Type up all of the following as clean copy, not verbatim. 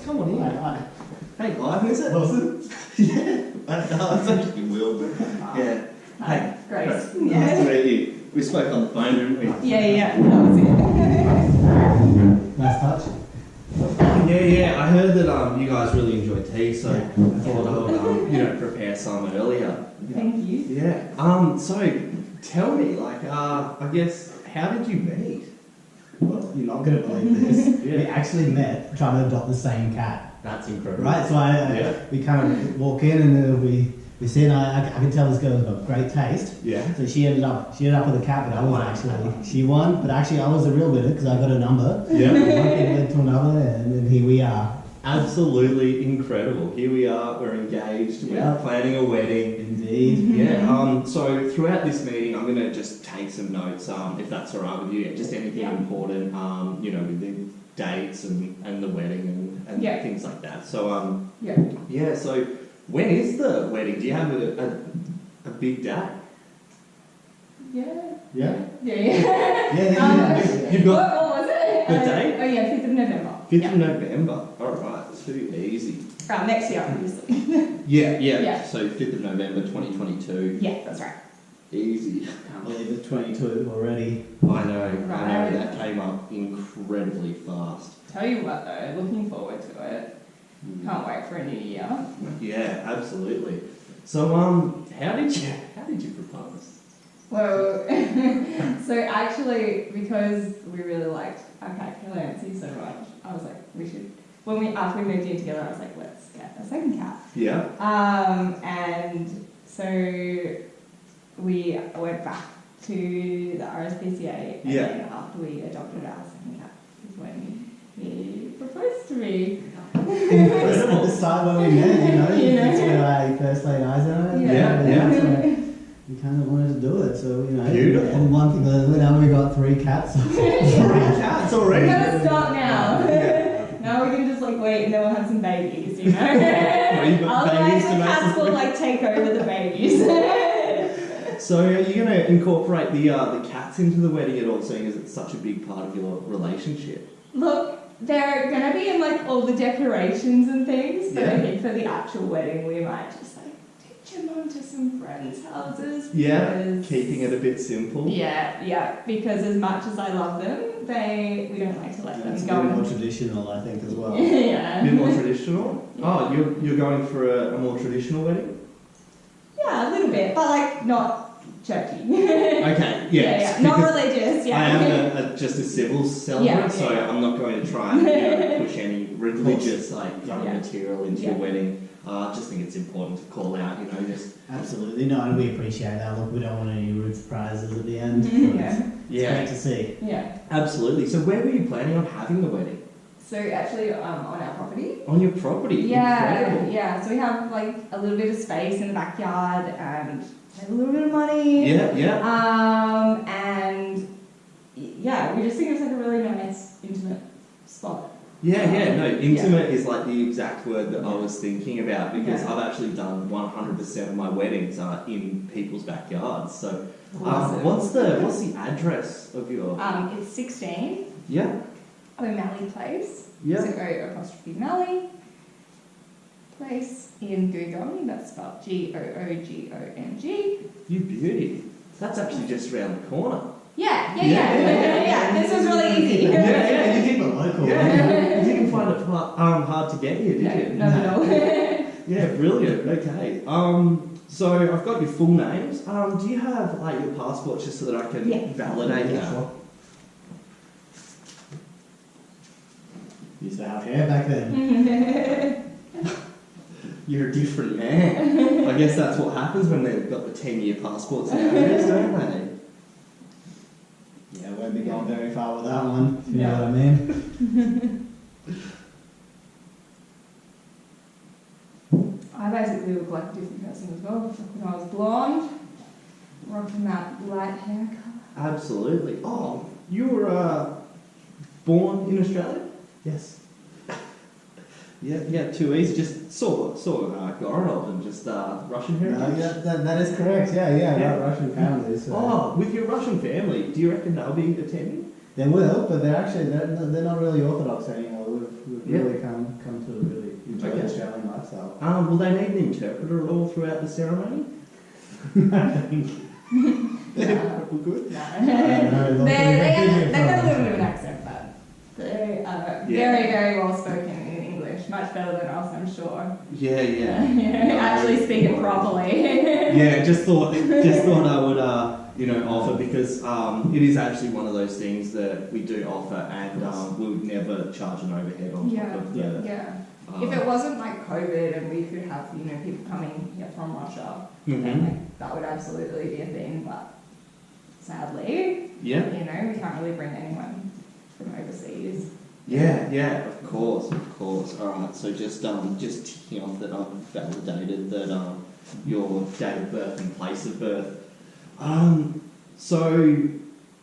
come on in. Hi. Hey, Ivan, is it? Wilson? Yeah. No, it's actually Will, but yeah. Hey, Grace. Nice to meet you. We spoke on the phone, didn't we? Yeah, that was it. Nice touch. Yeah. I heard that you guys really enjoy tea, so I thought I would prepare some earlier. Thank you. Yeah. So tell me, I guess, how did you meet? Well, you're not going to believe this. Yeah. We actually met trying to adopt the same cat. That's incredible. Right, so we kind of walk in and we see, and I can tell this girl's got great taste. Yeah. So she ended up with a cat, but I was she won, but actually I was the real winner because I got a number. Yeah. One thing led to another, and then here we are. Absolutely incredible. Here we are, we're engaged, Yeah. we're planning a wedding. Indeed. Yeah, so throughout this meeting, I'm going to just take some notes, if that's all right with you, just anything important, with the dates and the wedding and things like that. So, so when is the wedding? Do you have a big day? Yeah. Yeah. You've got What was it? the date? 5th of November. 5th of November. All right, too easy. Next year, obviously. Yeah. So 5th of November 2022. Yeah, that's right. Easy. Can't believe it's 22 already. I know. Right. That came up incredibly fast. Tell you what though, looking forward to it. Can't wait for a new year. Yeah, absolutely. So, how did you propose? Well, so actually, because we really liked our cat Clancy so much, I was like, after we moved in together, I was like, let's get a second cat. Yeah. And so we went back to the RSPCA, and then after we adopted our second cat is when he proposed to me. At the start when we met, it's where I first laid eyes on it. Yeah. We kind of wanted to do it, so Beautiful. And one thing led to another, now we got 3 cats. 3 cats already. We're gonna stop now. Now we're gonna just wait and then we'll have some babies, You've got Otherwise babies the to make cats some will take over the babies. So are you going to incorporate the cats into the wedding at all, seeing as it's such a big part of your relationship? Look, they're gonna be in all the decorations and things, but I think for the actual wedding we might just take your mum to some friends' houses. Yeah, keeping it a bit simple. Yeah, because as much as I love them, we don't like to let them It's go. a bit more traditional, I think, as well. Yeah. A bit more traditional? Yeah. Oh, you're going for a more traditional wedding? Yeah, a little bit, but not churchy. Okay, yeah. Not religious, I am just a civil celebrant, so I'm not going to try and push any religious material into your wedding. I just think it's important to call out, just... Absolutely, no, and we appreciate that. Look, we don't want any rude surprises at the end. It's great to see. Yeah. Absolutely. So where were you planning on having the wedding? So actually on our property. On your property? Incredible. Yeah. So we have a little bit of space in the backyard and a little bit of money. Yeah. And we just think it's a really nice, intimate spot. Intimate is the exact word that I was thinking about, because I've actually done 100% of my weddings in people's backyards. So, what's the address of your? It's 16. Yeah. O'Malley Place. Yeah. So O''Malley Place in Googong. That's spelled Googong. You beauty. That's actually just around the corner. Yeah. This was really easy. You keep it local. You didn't find it hard to get here, did you? No. Yeah, brilliant. Okay. So I've got your full names. Do you have your passport just so that I can validate that? Sure. Used to have hair back then. You're a different man. I guess that's what happens when they've got the 10-year passports nowadays, don't they? Yeah, won't be going very far with that one, if you know what I mean. I basically look like a different person as well. When I was blonde, rocking that light hair colour. Absolutely. Oh, you were born in Australia? Yes. Yeah, too easy. Just sort of Goranov and just Russian heritage. That is correct. Yeah. Got Russian families. So. Oh, with your Russian family, do you reckon they'll be attending? They will, but they're not really orthodox anymore. We've Yeah. really come to really enjoy Okay. the Australian lifestyle. Will they need an interpreter at all throughout the ceremony? Yeah. All good? No. No, They've got a little bit of an accent, but they are Yeah. very, very well spoken in English, much better than us, I'm sure. Yeah, yeah. Actually speak it properly. Yeah, just thought I would offer, because it is actually one of those things that we do offer, and we would never charge an overhead on top of the. Yeah. If it wasn't like COVID and we could have people coming here from Russia, then like, that would absolutely be a thing. But sadly, Yeah. we can't really bring anyone from overseas. Yeah, of course. All right, so just ticking off that I've validated that your date of birth and place of birth. So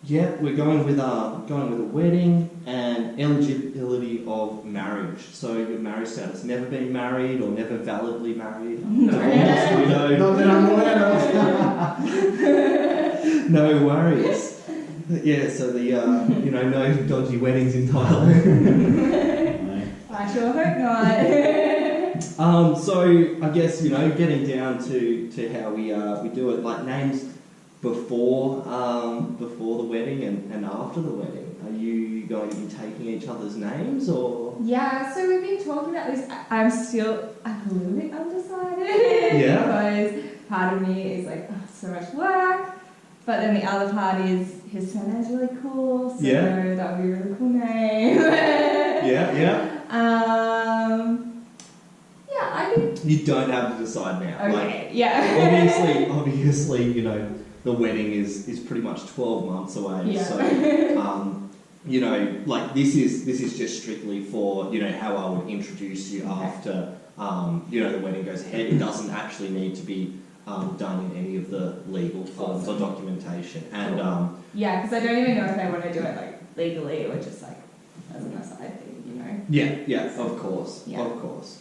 yeah, we're going with a wedding and eligibility of marriage. So your marriage status: never been married or never validly married. Divorced, widow. Not that I'm aware of. No worries. Yeah, so the no dodgy weddings in Thailand. I sure hope not. So I guess getting down to how we do it, like names before the wedding and after the wedding. Are you going to be taking each other's names or? Yeah, so we've been talking about this. I'm still a little bit undecided. Yeah. Because part of me is like, oh, so much work. But then the other part is his surname's really cool, so Yeah. that would be a really cool name. Yeah. Yeah, I think. You don't have to decide now. Okay, yeah. Obviously, the wedding is pretty much 12 months away. Yeah. So, this is just strictly for how I would introduce you after the wedding goes ahead. It doesn't actually need to be done in any of the legal forms or documentation. And Yeah, because I don't even know if they want to do it like legally or just like as an aside thing, Yeah, of course. Yeah. Of course.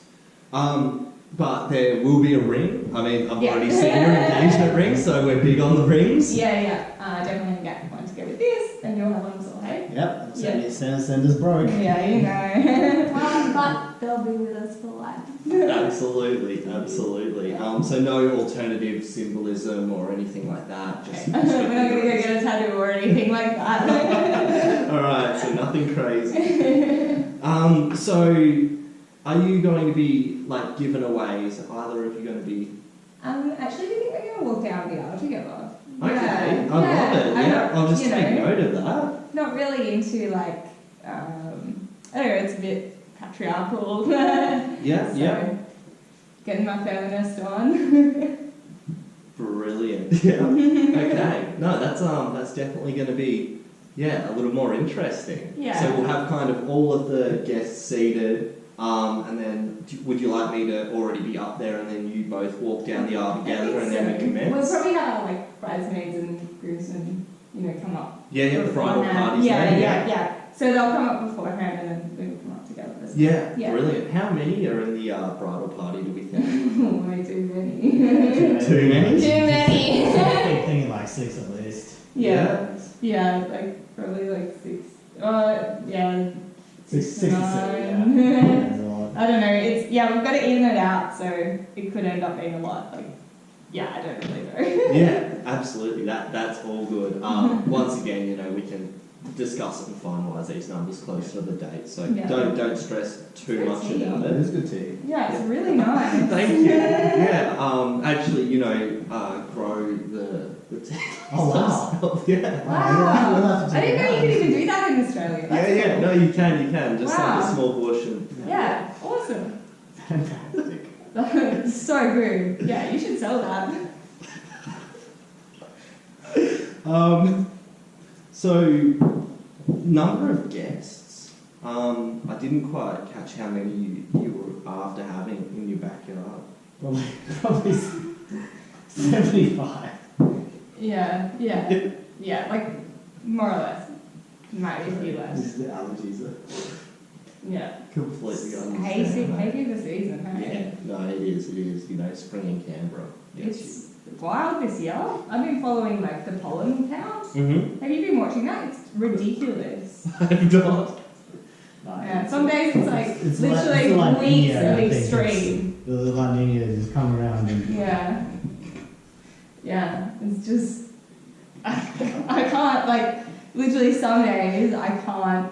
But there will be a ring. I mean, I've Yeah. already seen your engagement ring, so we're big on the rings. Yeah. Definitely get one to go with this, and you'll have one as well, hey? Yep. Yeah. Senders broke. Yeah, but they'll be with us for life. Absolutely. So no alternative symbolism or anything like that. Just We're not going to go get a tattoo or anything like that. All right. So nothing crazy. So are you going to be like given away? Is either of you going to be? Actually, we think we're going to walk down the aisle together. Okay. Yeah. I love it. I'm Yeah. not, I'll just take note of that. Not really into like, I don't know, it's a bit patriarchal. Yeah. So, getting my feminist on. Brilliant. Yeah. Okay. No, that's definitely going to be a little more interesting. Yeah. So we'll have kind of all of the guests seated, and then would you like me to already be up there, and then you both walk down the aisle together, and then we commence? We'll probably have like bridesmaids and groomsmen, come up. Yeah, the bridal parties. Yeah. So they'll come up beforehand, and then we will come up together. Yeah, Yeah. brilliant. How many are in the bridal party, do we think? Way too many. Too many? Too many. I'm thinking like 6 at least. Yeah, like probably like 6. Yeah. 6 to 9. 7. That's a lot. I don't know. We've got to even it out, so it could end up being a lot. Like, I don't really know. Yeah, absolutely. That's all good. Once again, we can discuss it and finalise these numbers closer to the date. So Yeah. don't stress too Good much tea. about It it. is good tea. Yeah, it's really nice. Thank you. Yeah. Actually, grow the tea. Oh, wow. myself. Yeah. Wow. We'll have to I didn't check know it you out. could even do that in Australia. That's Yeah. cool. No, you can. Just like Wow. a small portion. Yeah, awesome. Fantastic. So good. Yeah, you should sell that. So, number of guests. I didn't quite catch how many you were after having in your backyard. Probably 75. Yeah, like more or less. Might be a few less. This is the allergies. Yeah. Completely understand. Hay fever season, hey? Yeah, no, it is. Spring in Canberra. Yes, It's wild this year. I've been following like the pollen count. Mm-hmm. Have you been watching that? It's ridiculous. I've not. Yeah, some days it's like It's literally La Nina, weeks I of think. extreme. The La Nina just come around and Yeah. Yeah, it's just I can't like literally some days I can't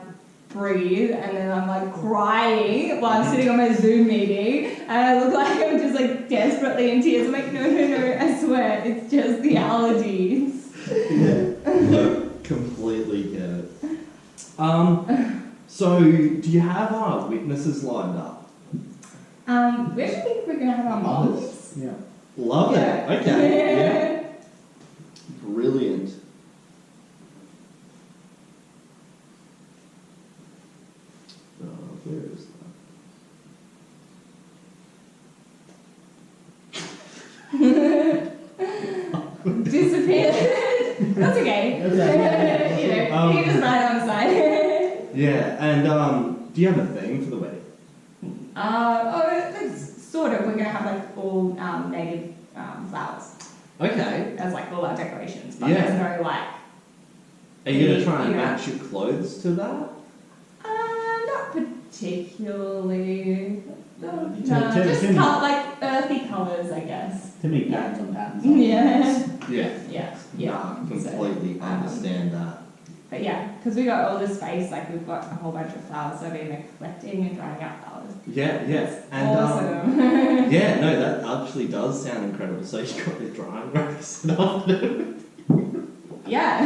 breathe and then I'm like crying while I'm sitting on my Zoom meeting and I look like I'm just like desperately in tears. I'm like, no, I swear, it's just the allergies. Look, completely get it. So do you have witnesses lined up? We actually think we're gonna have our moms. yeah. Love Yeah. it. Okay. Yeah. Brilliant. Where is that? Disappeared. That's okay. You know, you can just write it on the side. Yeah, and do you have a theme for the wedding? It's sort of. We're gonna have like all native flowers Okay. as like all our decorations, but Yeah. there's no like. Are you going to try and Yeah. match your clothes to that? Not particularly. No, Tim- just Tim- like earthy colours, I guess. Too many patterns on patterns. Yeah. Yeah. Yeah. Nah, completely understand that. But yeah, because we got all the space, like we've got a whole bunch of flowers, so I've been like collecting and drying out flowers. Yeah, yeah. And Awesome. yeah, no, that actually does sound incredible. So you've got your drying rack set up. Yeah.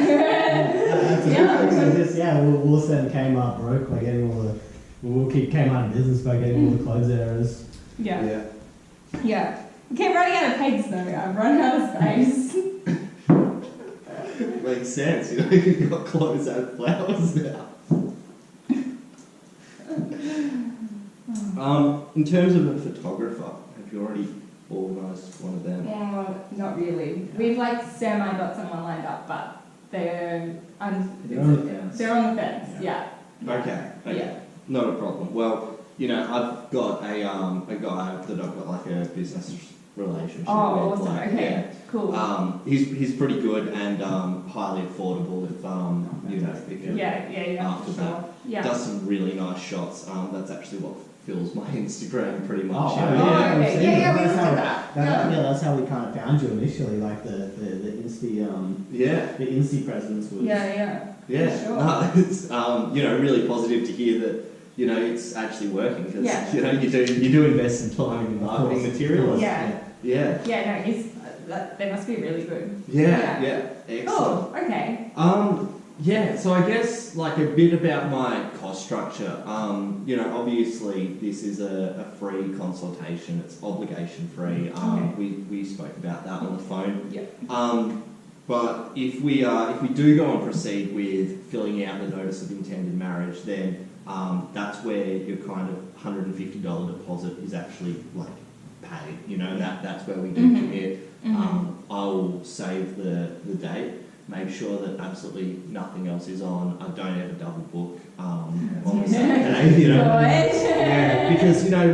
Yeah, we'll send Kmart broke by getting all the. We'll keep Kmart in business by getting all the clothes errors. Yeah. Yeah. We keep running out of pegs though. I've run out of space. Makes sense. You know, you've got clothes and flowers now. In terms of a photographer, have you already organised one of them? Not really. We've like semi got someone lined up, but they're on the fence. Yeah. Okay. Yeah. Not a problem. Well, you know, I've got a guy that I've got like a business relationship Oh, with. awesome. Like, Okay. yeah. Cool. He's pretty good and highly affordable if you know if you Yeah. after For that. sure. Yeah. Does some really nice shots. That's actually what fills my Instagram pretty much. Oh, yeah. yeah. okay. I've seen it. Yeah, we That's looked how- at that. Yeah, that's how we kind of found you initially. Like the Insta Yeah. the Insta presence was. Yeah. Yeah, Sure. no, it's you know, really positive to hear that you know it's actually working because Yeah. you know you do invest some time in marketing Of course. materials. Yeah. Yeah, Yeah. No, they must be really good. yeah, Yeah. excellent. Cool. Okay. Yeah, so I guess like a bit about my cost structure. You know, obviously this is a free consultation. It's obligation free. We spoke about that on the phone. Yeah. But if we do go and proceed with filling out the notice of intended marriage, then that's where your kind of $150 deposit is actually like paid. You know, that's where we do commit. I'll save the date. Make sure that absolutely nothing else is on. I don't ever double book on the same day. You know, yeah, because you know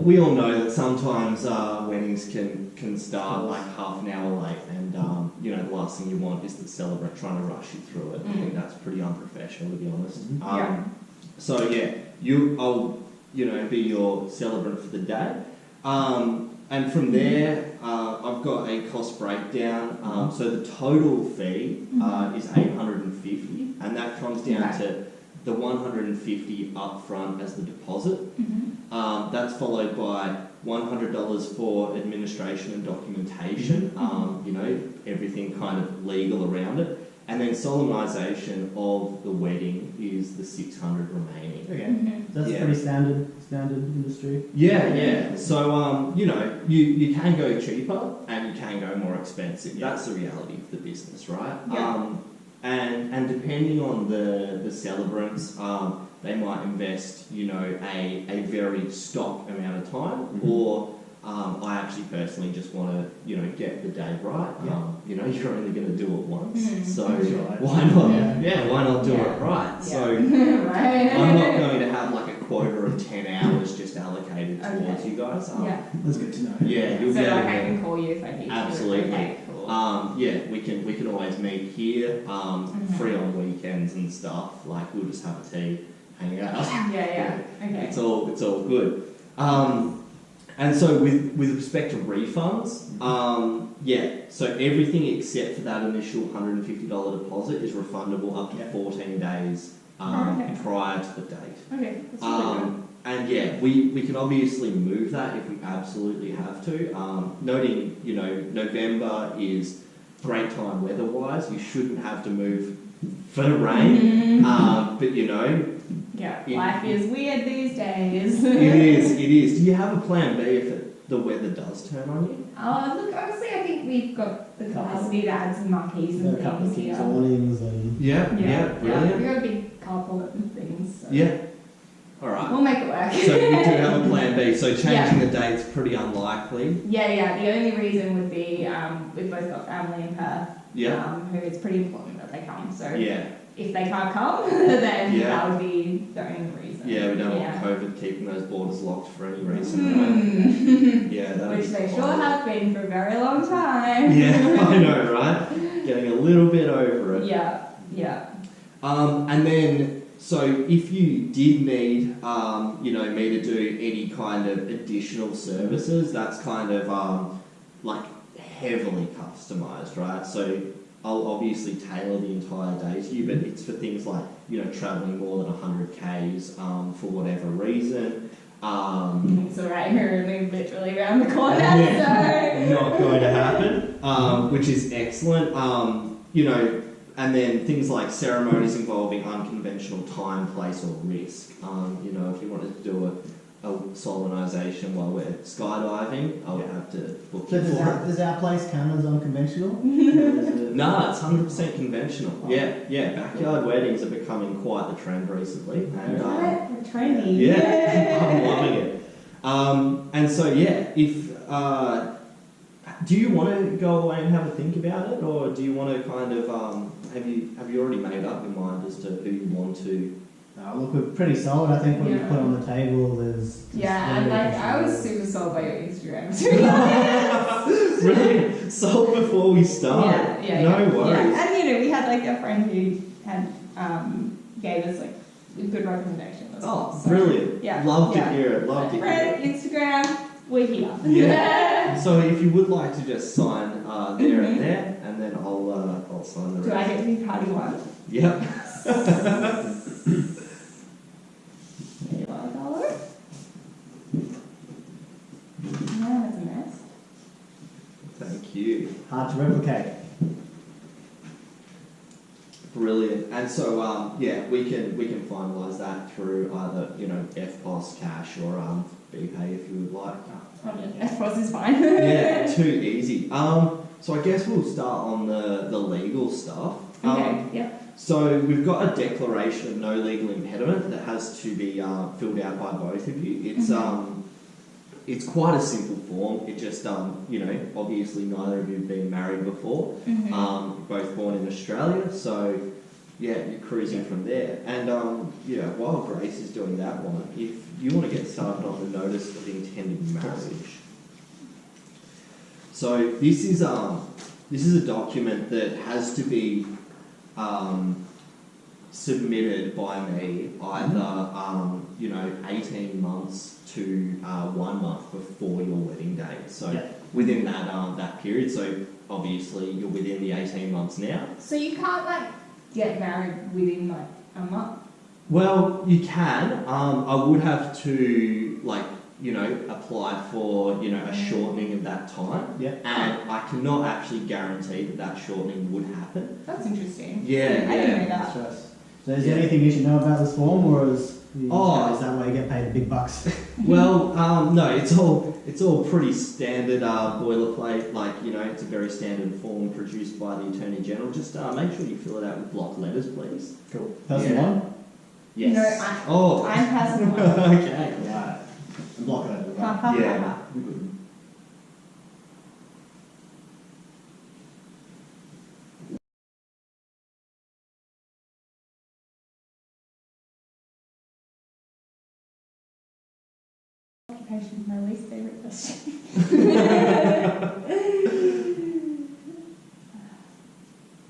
we all know that sometimes weddings can start like half an hour late, and you know the last thing you want is the celebrant trying to rush you through it. I think that's pretty unprofessional, to be honest. So yeah, I'll you know be your celebrant for the day. And from there, I've got a cost breakdown. So the total fee is $850, and that comes down to the $150 up front as the deposit. That's followed by $100 for administration and documentation. You know, everything kind of legal around it. And then solemnisation of the wedding is the $600 remaining. Okay. That's pretty standard industry. Yeah. So you know, you can go cheaper and you can go more expensive. That's the reality of the business, right? Yeah. And depending on the celebrants, they might invest, you know, a very stock amount of time, or I actually personally just want to, you know, get the day right. You know, you're only going to do it once, so why not? Yeah, why not do it right? So right. I'm not going to have like a quota of 10 hours just allocated it towards you guys. Yeah. That's good to know. Yeah, you'll So be able like to I get- can call you if I need to. Absolutely. Okay, cool. Yeah, we can always meet here, free on weekends and stuff. Like we'll just have a tea, hang out. Yeah. Okay. It's all good. And so with respect to refunds, so everything except for that initial $150 deposit is refundable up to 14 days prior to the date. Okay, that's really good. And yeah, we can obviously move that if we absolutely have to. Noting, November is great time weather-wise. You shouldn't have to move for the rain, but Yeah, life is weird these days. it is. Do you have a plan B if the weather does turn on you? Look, honestly, I think we've got the capacity to add some marquees There and are a couple of things things, here. awnings and... Yeah, brilliant. We've got a big carport and things. So Yeah. All right. we'll make it work. So we do have a plan B. So changing the date's pretty unlikely. Yeah. The only reason would be we've both got family in Perth. Yeah. Who it's pretty important that they come. So Yeah. if they can't come, then Yeah. that would be the only reason. Yeah, we don't want COVID keeping those borders locked for any reason, right? Yeah, that Which is they fine. sure have been for a very long time. Yeah, I know, right? Getting a little bit over it. Yeah. And then, so if you did need, me to do any kind of additional services, that's kind of like heavily customized, right? So I'll obviously tailor the entire day to you, but it's for things like, traveling more than 100 Ks for whatever reason. It's alright, we're literally around the corner, Yeah, not going to happen, which is excellent. And then things like ceremonies involving unconventional time, place, or risk. If you wanted to do a solemnisation while we're skydiving, I would have to book So you for it. does our place count as unconventional? No, it's 100% conventional. Yeah. Backyard weddings are becoming quite the trend recently, and We're trendy. yeah, I'm loving it. And so if do you want to go away and have a think about it, or do you want to kind of have you already made up your mind as to who you want to? Look, we're pretty solid. I think what you put on the table is... Yeah, and I was super sold by your Instagram, to be honest. Really? Sold before we start? Yeah. No worries. Yeah. And we had a friend who had gave us a good recommendation as well. So, brilliant. Yeah. Love to hear it. Love to hear Friend, it. Instagram, we're here. Yeah. So if you would like to just sign there and there, and then I'll sign the Do I rest. get to be party one? Yep. There you are, dollar. No, that's a mess. Thank you. Hard to replicate. Brilliant. And so we can finalise that through either FPOS, cash, or BPay if you would like. FPOS is fine. Yeah, too easy. So I guess we'll start on the legal stuff. Okay, yeah. So we've got a declaration of no legal impediment that has to be filled out by both of you. It's quite a simple form. It just obviously neither of you have been married before. You're both born in Australia, so yeah, you're cruising from there. And while Grace is doing that one, if you want to get started on the notice of intended marriage. So this is a document that has to be submitted by me either 18 months to 1 month before your wedding date. So within that period. So obviously you're within the 18 months now. So you can't get married within a month? Well, you can. I would have to apply for a shortening of that time. Yeah. And I cannot actually guarantee that shortening would happen. That's interesting. Yeah, I didn't know that. So is there anything you should know about this form, or is that why you get paid the big bucks? Well, no, it's all pretty standard boilerplate. It's a very standard form produced by the Attorney General. Just make sure you fill it out with block letters, please. Cool. Personal one? Yes. No, I'm personal. Okay. Right. And block it over, Ha, right? ha, ha, Yeah. ha. education is my least favourite question.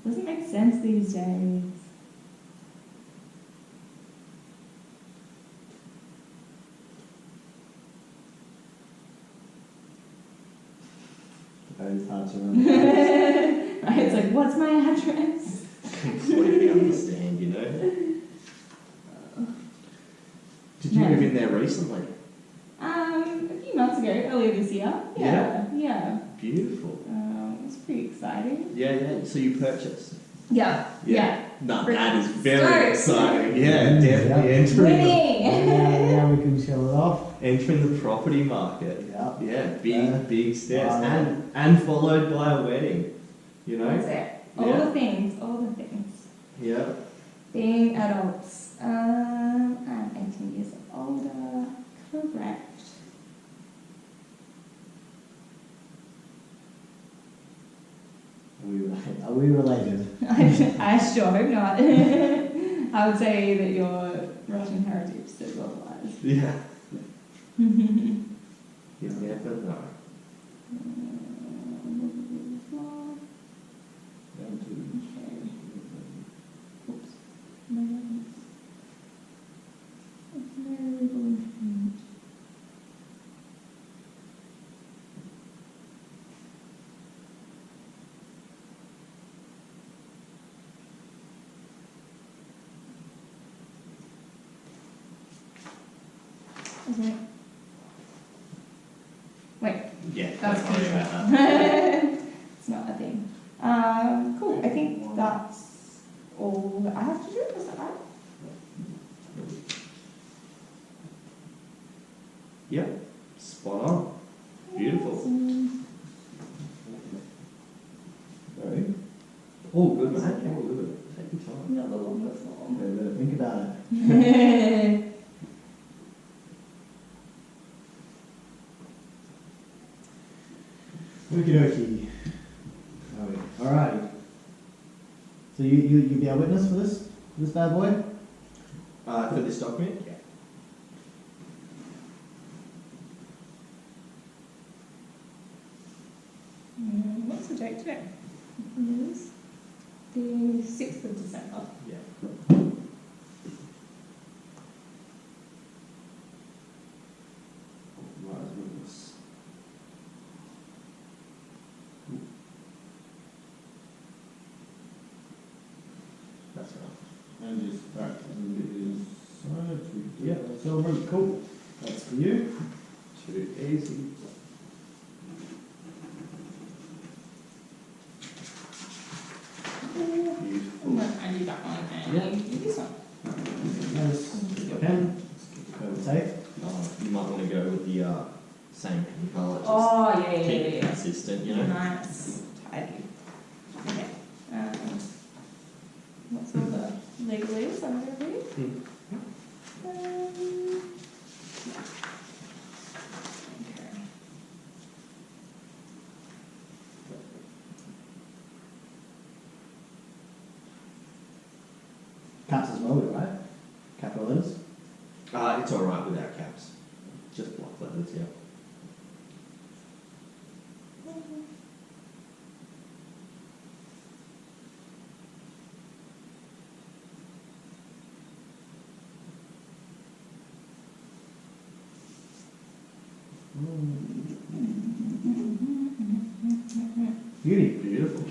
Doesn't make sense these days. Very hard to remember. Right, it's like, what's my address? Completely understand, you know. Did you No. move in there recently? A few months ago, earlier this year. Yeah. Beautiful. It's pretty exciting. Yeah. So you purchased? Yeah. No, Pretty that is very stoked. exciting. Yeah, definitely Winning! Yeah, we can show it off. entering the property market. Yeah. Yeah, big steps, wow. and followed by a wedding. You know. That's it. All the things. Yeah. Being adults. I'm 18 years older. Correct. Are we related? I sure hope not. I would say that your Russian heritage says otherwise. Yeah. You never know. Oops. My goodness. It's very important. Isn't it? Wait. Yeah, That's don't worry about that. It's not a thing. Cool. I think that's all that I have to do. Is that right? Yep. Spot on. Beautiful. Sorry. Oh, good, mate. Oh, good. Take your time. Not the longest one. Better think about it. Okie dokie. Alrighty. So you be our witness for this bad boy? For this document? Yeah. What's the date today? It is the 6th of December. Yeah. Right, witness. That's right. And just right, and yeah, silver, cool. That's for you. Too easy. Beautiful. I do that one and Yeah. you do this one. There's your pen. Go with tape. You might want to go with the same pen colour. Just Oh, yeah. keep it consistent, you know. Nice. Tidy. Okay. What's all the legalese I'm going to read? Hmm. Okay. Caps as well, right? Capital letters. It's alright without caps. Just block letters, yeah. Beauty. Beautiful.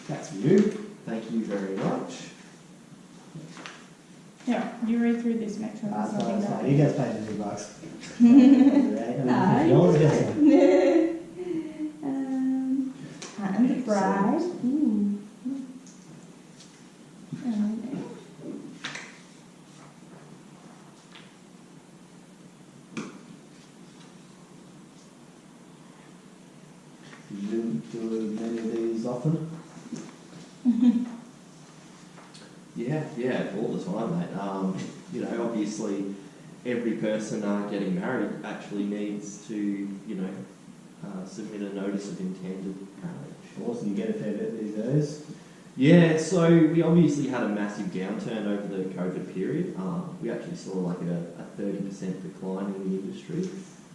That's for you. Thank you very much. Yeah, you read through this, make sure there's nothing That's fine. there. He gets paid $50. $50 gets him. And the bride. Ooh. You didn't do many of these often. Yeah, all the time, mate. You know, obviously, every person getting married actually needs to, you know, submit a notice of intended marriage. Of course, and you get a fair bit these days. Yeah, so we obviously had a massive downturn over the COVID period. We actually saw like a 30% decline in the industry.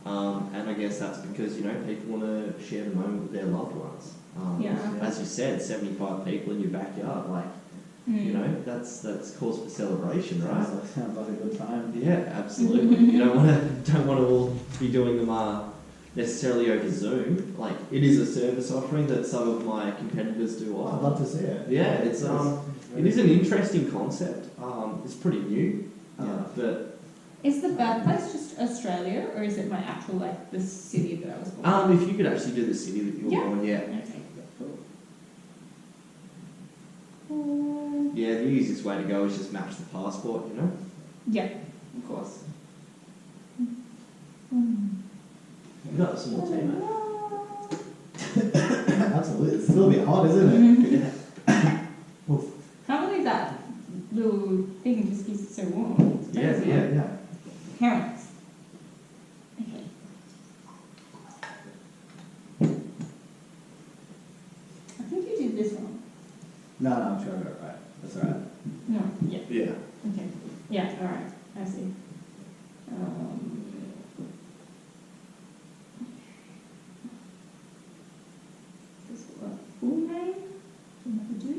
And I guess that's because, you know, people want to share the moment with their loved ones. Yeah. As you said, 75 people in your backyard, like, you know, that's cause for celebration, right? Sounds like a good time. Yeah, absolutely. You don't want to all be doing them necessarily over Zoom. Like, it is a service offering that some of my competitors do I'd offer. love to see it. Yeah, it is an interesting concept. It's pretty new, but Is the birthplace just Australia, or is it my actual, like, the city that I was born if you could actually do the city that you were born, yeah. in? Okay, cool. Yeah, the easiest way to go is just match the passport, you know? Yeah, of course. You've got some more tea, mate. Absolutely. It's still a bit hot, isn't it? Oof. Can't believe that little thing just keeps it so warm. It's Yeah, crazy. yeah. Parents. Okay. I think you did this wrong. No, I'm sure I got it right. That's all right. No, yeah. Yeah. Okay. Yeah, alright. I see. This is what full name? Do you have to do?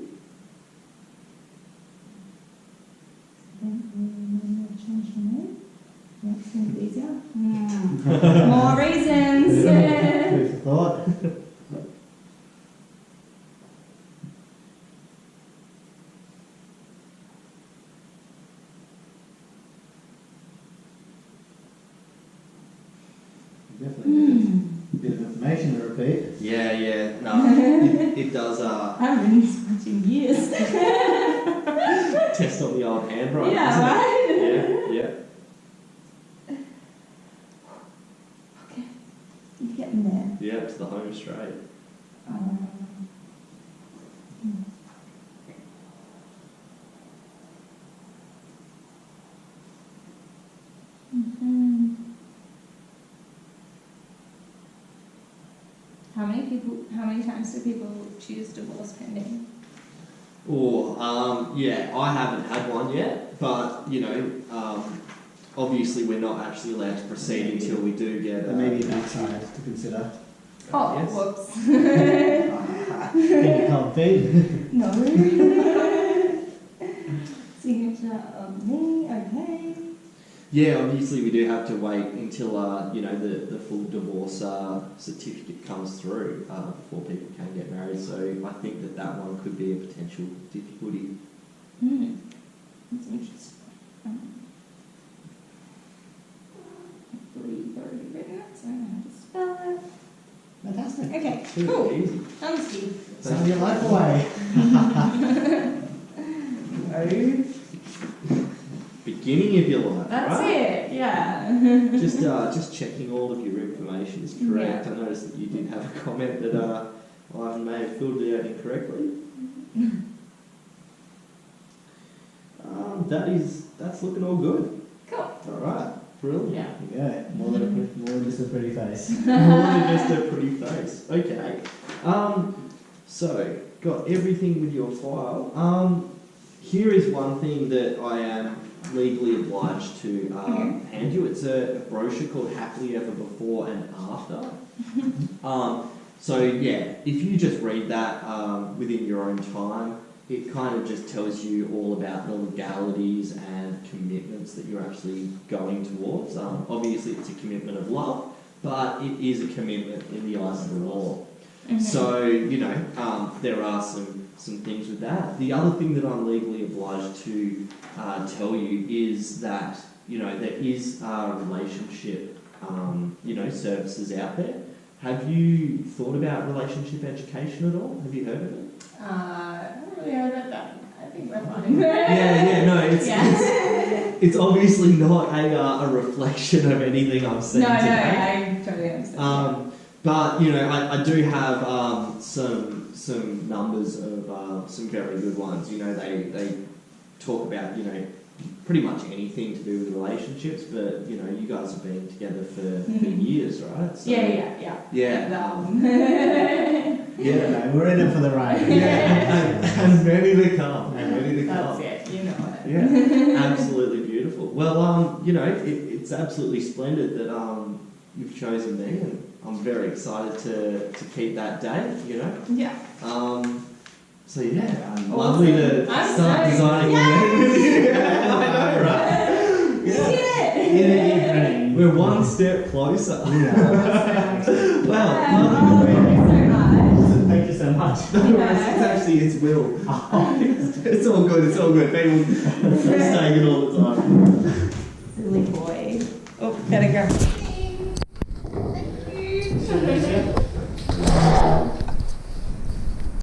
Then change the name. That seems easier. More reasons. Food for thought. Definitely a bit of information to repeat. Yeah. No, it does I haven't been this much in years. test on the old handwriting. Yeah, right? Yeah. Okay. You're getting there. Yeah, it's the home straight. How many times do people choose divorce pending? Yeah, I haven't had one yet, but, you know, obviously we're not actually allowed to proceed until we do get... There may be an outside to consider. Oh, yes. whoops. Can you comfy? No. Signature of me, okay. Yeah, obviously we do have to wait until, you know, the full divorce certificate comes through before people can get married. So I think that one could be a potential difficulty. That's interesting. Hopefully you've already written it, so I know how to spell it. Fantastic. Okay, Super cool. easy. Done, Steve. Sound your life away. Beginning of your life, That's right? it, yeah. Just checking all of your information is correct. Yeah. I noticed that you did have a comment that Ivan may have filled it out incorrectly. That's looking all good. Cool. All right, brilliant. Yeah. Yeah, more than just a pretty face. More than just a pretty face. Okay. So got everything with your file. Here is one thing that I am legally obliged to hand you. It's a brochure called Happily Ever Before and After. So yeah, if you just read that within your own time, it kind of just tells you all about the legalities and commitments that you're actually going towards. Obviously, it's a commitment of love, but it is a commitment in the eyes of the law. So, you know, there are some things with that. The other thing that I'm legally obliged to tell you is that, you know, there is relationship, you know, services out there. Have you thought about relationship education at all? Have you heard of it? I haven't really heard about that. I think we're fine. It's obviously not a reflection of anything I'm saying No, today. I totally understand. But, you know, I do have some numbers of some very good ones. You know, they talk about, you know, pretty much anything to do with relationships, but, you know, you guys have been together for years, right? So, Yeah. No, we're in it for the ride. and ready to come. That's it, you know it. Yeah, absolutely beautiful. Well, you know, it's absolutely splendid that, you've chosen me, and I'm very excited to keep that date. You know. Yeah. So yeah, Awesome. lovely to I'm start so- designing Yay! the wedding with you. I know, right? You Yeah. did it! We're one step closer. Yeah. Well, Thank you so much. no, it's actually it's Will. It's all good. It's all good. People mistake it all the time. Silly boy. Oh, better go. Thank you.